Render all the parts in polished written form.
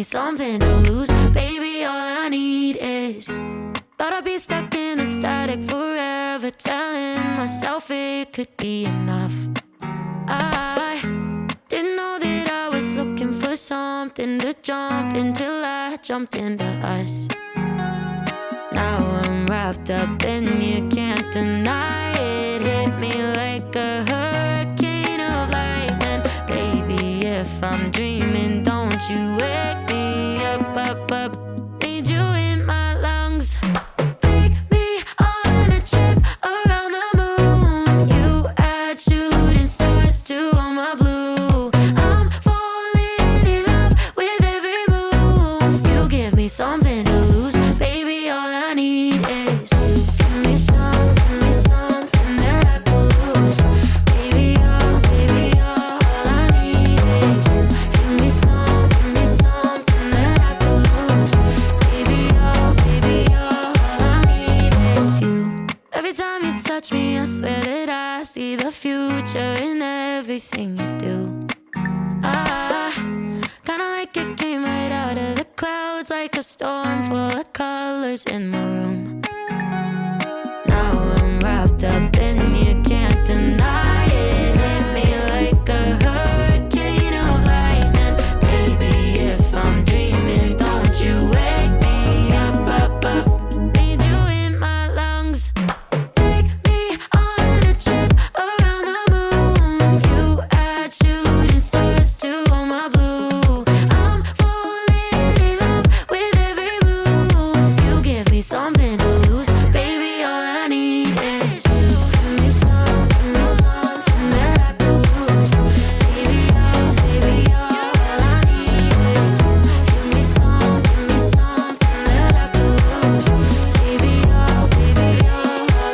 something to lose. Baby, all I need is. Thought I'd be stuck in a static forever, telling myself it could be enough. I didn't know that I was looking for something to jump until I jumped into us. Now I'm wrapped up and you can't deny it. Hit me like a hurricane of lightning. Baby, if I'm dreaming, don't you wake me up, up, up. Need you in my lungs. Take me on a trip around the moon. You add shooting stars to all my blue. I'm falling in love with every move. You give me something to lose. Baby, all I need is you. Give me something that I could lose. Baby, all I need is you. Give me something that I could lose. Baby, all I need is you. Every time you touch me, I swear that I see the future in everything you do. Kinda like it came right out of the clouds, like a storm full of colors in my room. Now I'm wrapped up and you can't deny it. Hit me like a hurricane of lightning. Baby, if I'm dreaming, don't you wake me up, up, up. Need you in my lungs. Take me on a trip around the moon. You add shooting stars to all my blue. I'm falling in love with every move. You give me something to lose. Baby, all I need is you. Give me something that I could lose. Baby, all I need is you. Give me something that I could lose. Baby, all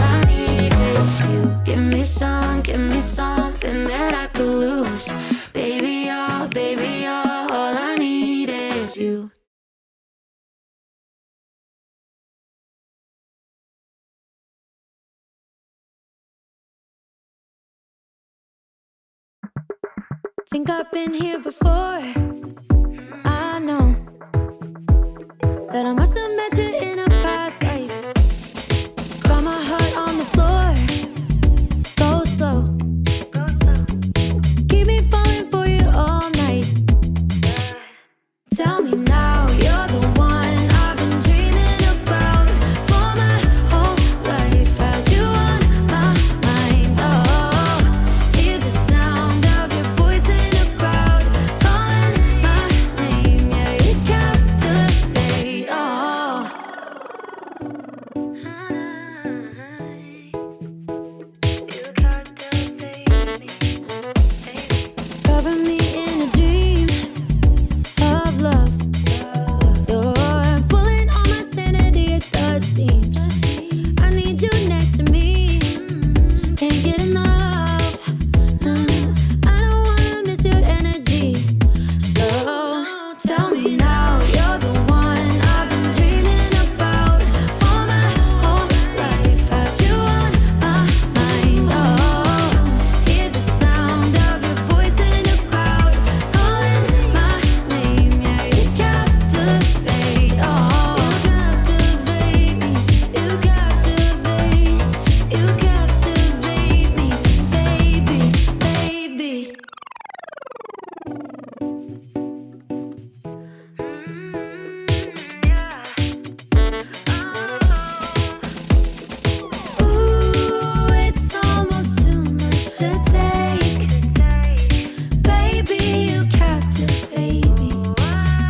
I need is you. Give me something that I could lose. Baby, all I need is you. Think I've been here before. I know that I must have met you in a past life. Got my heart on the floor. Go slow. Keep me falling for you all night. Tell me now, you're the one I've been dreaming about for my whole life. Had you on my mind, oh. Hear the sound of your voice in the crowd, calling my name, yeah, you captivate, oh. You captivate me. Cover me in a dream of love. You're pulling on my sanity, it does seems. I need you next to me. Can't get enough. I don't wanna miss your energy. So tell me now, you're the one I've been dreaming about for my whole life. Had you on my mind, oh. Hear the sound of your voice in the crowd, calling my name, yeah, you captivate, oh. You captivate me, baby, baby. Ooh, it's almost too much to take. Baby, you captivate me.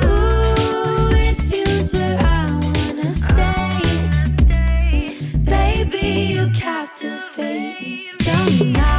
Ooh, with you's where I wanna stay. Baby, you captivate me. Tell me now.